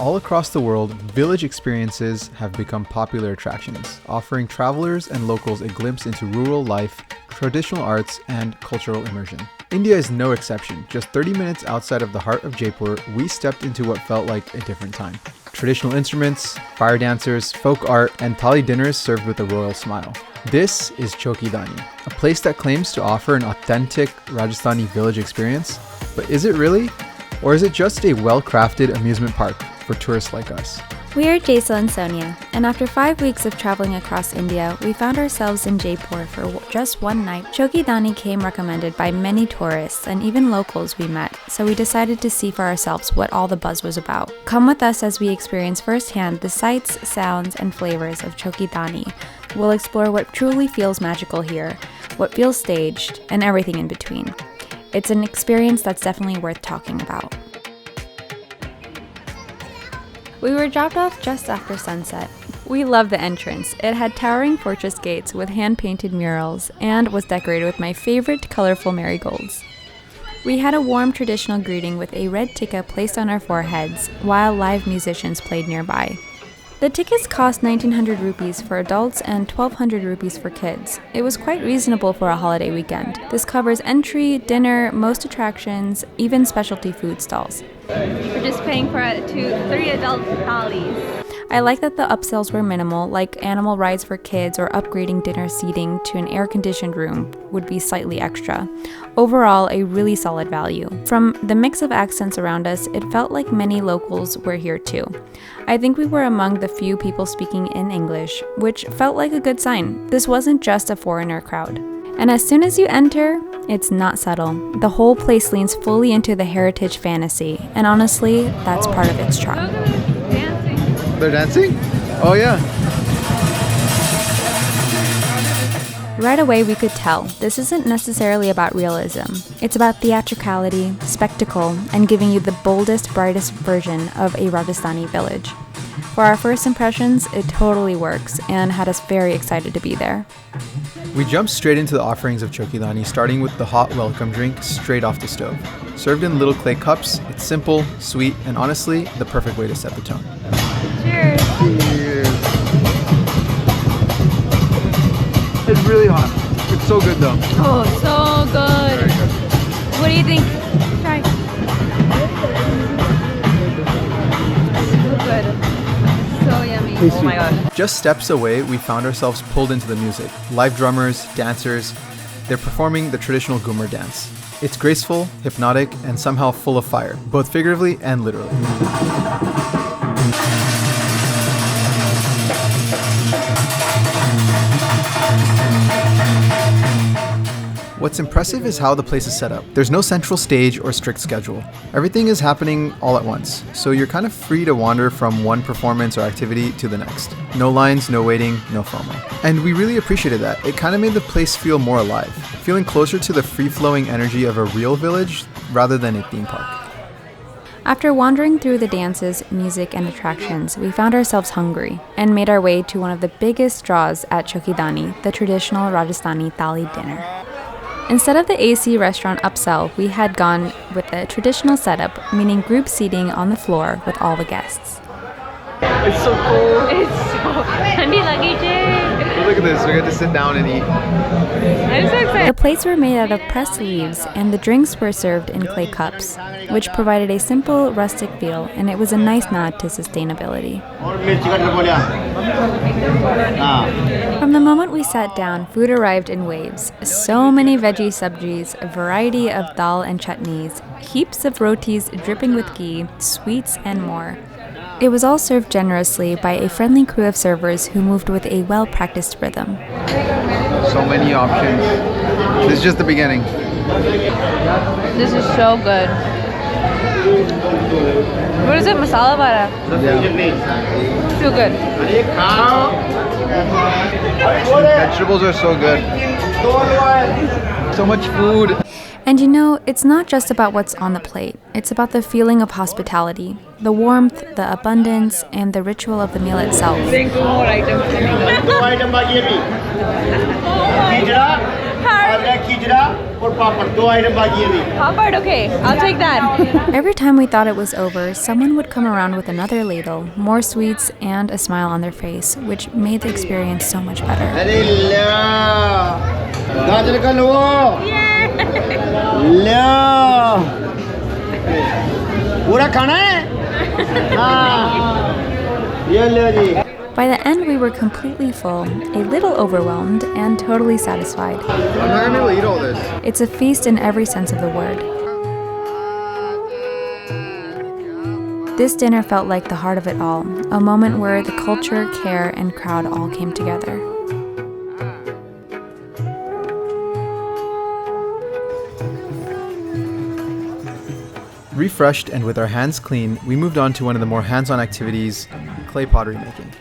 All across the world, village experiences have become popular attractions, offering travelers and locals a glimpse into rural life, traditional arts, and cultural immersion. India is no exception. Just 30 minutes outside of the heart of Jaipur, we stepped into what felt like a different time. Traditional instruments, fire dancers, folk art, and Thali dinners served with a royal smile. This is Chokhi Dhani, a place that claims to offer an authentic Rajasthani village experience. But is it really? Or is it just a well-crafted amusement park for tourists like us? We are Jesal and Sonia, and after 5 weeks of traveling across India, we found ourselves in Jaipur for just one night. Chokhi Dhani came recommended by many tourists and even locals we met, so we decided to see for ourselves what all the buzz was about. Come with us as we experience firsthand the sights, sounds, and flavors of Chokhi Dhani. We'll explore what truly feels magical here, what feels staged, and everything in between. It's an experience that's definitely worth talking about. We were dropped off just after sunset. We loved the entrance. It had towering fortress gates with hand-painted murals and was decorated with my favorite colorful marigolds. We had a warm traditional greeting with a red tikka placed on our foreheads while live musicians played nearby. The tickets cost 1900 rupees for adults and 1200 rupees for kids. It was quite reasonable for a holiday weekend. This covers entry, dinner, most attractions, even specialty food stalls. We're just paying for 3 adult thalis. I like that the upsells were minimal, like animal rides for kids or upgrading dinner seating to an air-conditioned room would be slightly extra. Overall, a really solid value. From the mix of accents around us, it felt like many locals were here too. I think we were among the few people speaking in English, which felt like a good sign. This wasn't just a foreigner crowd. And as soon as you enter, it's not subtle. The whole place leans fully into the heritage fantasy, and honestly, that's part of its charm. They're dancing? Oh yeah. Right away we could tell this isn't necessarily about realism. It's about theatricality, spectacle, and giving you the boldest, brightest version of a Rajasthani village. For our first impressions, it totally works and had us very excited to be there. We jumped straight into the offerings of Chokhi Dhani, starting with the hot welcome drink straight off the stove. Served in little clay cups, it's simple, sweet, and honestly, the perfect way to set the tone. Cheers! Cheers! It's really hot. It's so good though. Oh, so good! Very good. What do you think? Try. So good. So yummy. Oh my god. Just steps away, we found ourselves pulled into the music. Live drummers, dancers, they're performing the traditional Ghumar dance. It's graceful, hypnotic, and somehow full of fire, both figuratively and literally. What's impressive is how the place is set up. There's no central stage or strict schedule. Everything is happening all at once, so you're kind of free to wander from one performance or activity to the next. No lines, no waiting, no FOMO. And we really appreciated that. It kind of made the place feel more alive, feeling closer to the free-flowing energy of a real village rather than a theme park. After wandering through the dances, music, and attractions, we found ourselves hungry and made our way to one of the biggest draws at Chokhi Dhani, the traditional Rajasthani Thali dinner. Instead of the AC restaurant upsell, we had gone with the traditional setup, meaning group seating on the floor with all the guests. It's so cool. It's so thandi lagi che. Look at this, we get to sit down and eat. I'm so excited. The plates were made out of pressed leaves, and the drinks were served in clay cups, which provided a simple, rustic feel, and it was a nice nod to sustainability. From the moment we sat down, food arrived in waves. So many veggie sabjis, a variety of dal and chutneys, heaps of rotis dripping with ghee, sweets, and more. It was all served generously by a friendly crew of servers who moved with a well-practiced rhythm. So many options. This is just the beginning. This is so good. What is it? Masala vada? Yeah. So good. Vegetables are so good. So much food. And you know, it's not just about what's on the plate. It's about the feeling of hospitality, the warmth, the abundance, and the ritual of the meal itself. More items coming up. Papad, okay. I'll take that. Every time we thought it was over, someone would come around with another ladle, more sweets, and a smile on their face, which made the experience so much better. By the end, we were completely full, a little overwhelmed, and totally satisfied. I'm not gonna be able to eat all this. It's a feast in every sense of the word. This dinner felt like the heart of it all, a moment where the culture, care, and crowd all came together. Refreshed and with our hands clean, we moved on to one of the more hands-on activities, clay pottery making.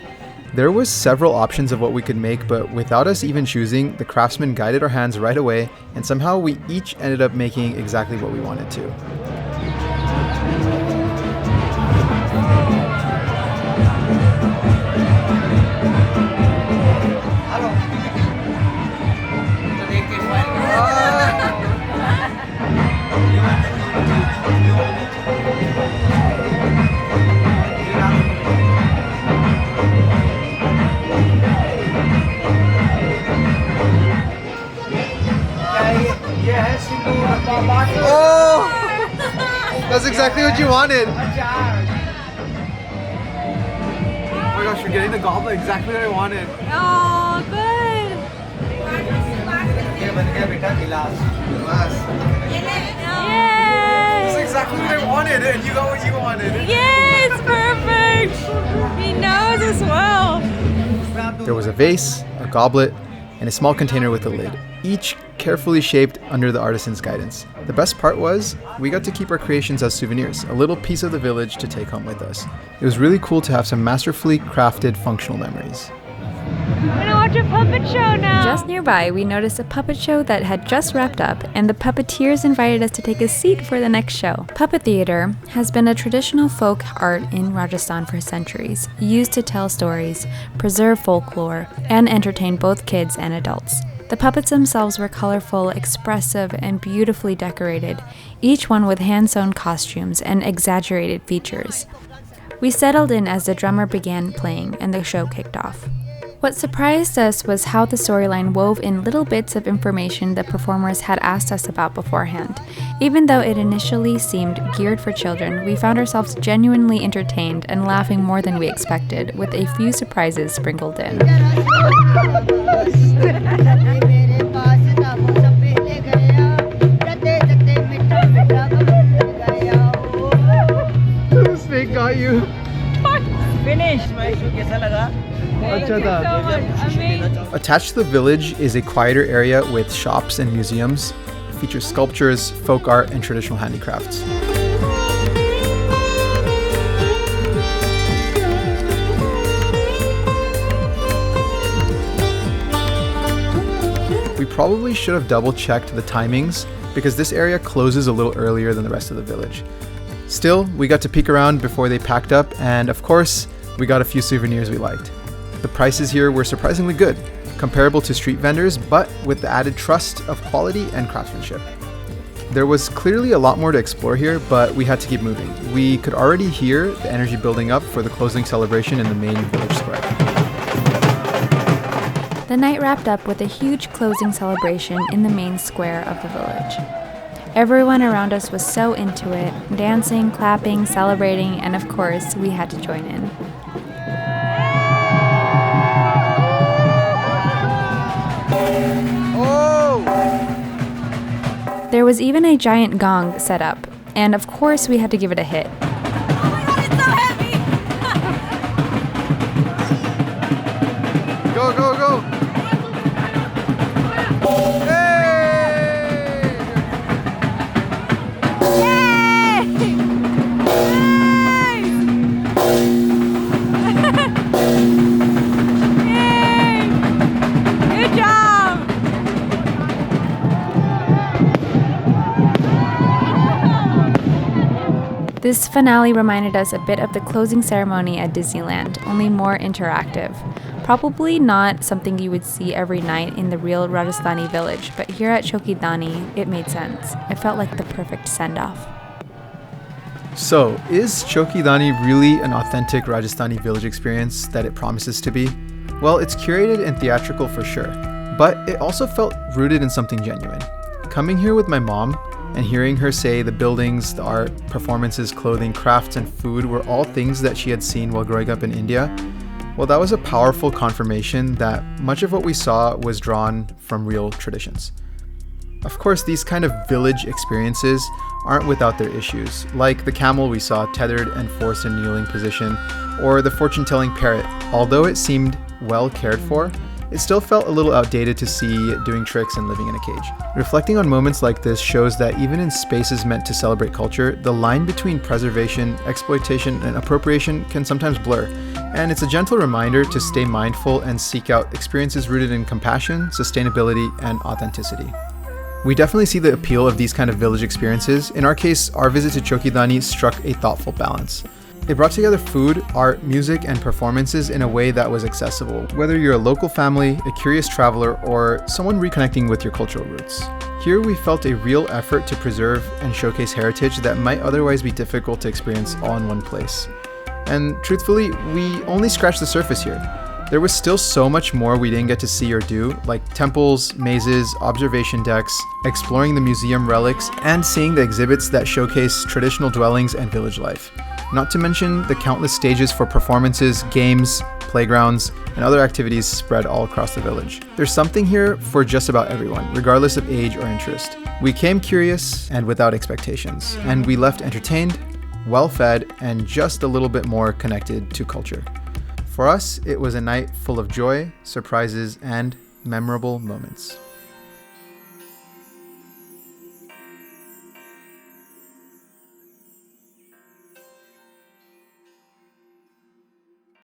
There was several options of what we could make, but without us even choosing, the craftsman guided our hands right away, and somehow we each ended up making exactly what we wanted to. Oh! That's exactly what you wanted! Oh my gosh, you're getting the goblet exactly what I wanted. Oh, good. That's exactly what I wanted, and you got what you wanted. Yes, perfect. He knows as well. There was a vase, a goblet, and a small container with a lid, each carefully shaped under the artisan's guidance. The best part was, we got to keep our creations as souvenirs, a little piece of the village to take home with us. It was really cool to have some masterfully crafted functional memories. We're gonna watch a puppet show now. Just nearby, we noticed a puppet show that had just wrapped up, and the puppeteers invited us to take a seat for the next show. Puppet theater has been a traditional folk art in Rajasthan for centuries, used to tell stories, preserve folklore, and entertain both kids and adults. The puppets themselves were colorful, expressive, and beautifully decorated, each one with hand-sewn costumes and exaggerated features. We settled in as the drummer began playing and the show kicked off. What surprised us was how the storyline wove in little bits of information the performers had asked us about beforehand. Even though it initially seemed geared for children, we found ourselves genuinely entertained and laughing more than we expected, with a few surprises sprinkled in. The snake got you. Finish. Attached to the village is a quieter area with shops and museums. It features sculptures, folk art, and traditional handicrafts. We probably should have double-checked the timings because this area closes a little earlier than the rest of the village. Still, we got to peek around before they packed up, and of course, we got a few souvenirs we liked. The prices here were surprisingly good, comparable to street vendors, but with the added trust of quality and craftsmanship. There was clearly a lot more to explore here, but we had to keep moving. We could already hear the energy building up for the closing celebration in the main village square. The night wrapped up with a huge closing celebration in the main square of the village. Everyone around us was so into it, dancing, clapping, celebrating, and of course, we had to join in. There was even a giant gong set up, and of course we had to give it a hit. Oh my god, it's so heavy! Go, go, go! This finale reminded us a bit of the closing ceremony at Disneyland, only more interactive. Probably not something you would see every night in the real Rajasthani village, but here at Chokhi Dhani, it made sense. It felt like the perfect send-off. So, is Chokhi Dhani really an authentic Rajasthani village experience that it promises to be? Well, it's curated and theatrical for sure, but it also felt rooted in something genuine. Coming here with my mom and hearing her say the buildings, the art, performances, clothing, crafts, and food were all things that she had seen while growing up in India, well, that was a powerful confirmation that much of what we saw was drawn from real traditions. Of course, these kind of village experiences aren't without their issues, like the camel we saw tethered and forced in kneeling position, or the fortune-telling parrot. Although it seemed well cared for, it still felt a little outdated to see it doing tricks and living in a cage. Reflecting on moments like this shows that even in spaces meant to celebrate culture, the line between preservation, exploitation, and appropriation can sometimes blur. And it's a gentle reminder to stay mindful and seek out experiences rooted in compassion, sustainability, and authenticity. We definitely see the appeal of these kind of village experiences. In our case, our visit to Chokhi Dhani struck a thoughtful balance. It brought together food, art, music, and performances in a way that was accessible, whether you're a local family, a curious traveler, or someone reconnecting with your cultural roots. Here we felt a real effort to preserve and showcase heritage that might otherwise be difficult to experience all in one place. And truthfully, we only scratched the surface here. There was still so much more we didn't get to see or do, like temples, mazes, observation decks, exploring the museum relics, and seeing the exhibits that showcase traditional dwellings and village life. Not to mention the countless stages for performances, games, playgrounds, and other activities spread all across the village. There's something here for just about everyone, regardless of age or interest. We came curious and without expectations, and we left entertained, well-fed, and just a little bit more connected to culture. For us, it was a night full of joy, surprises, and memorable moments.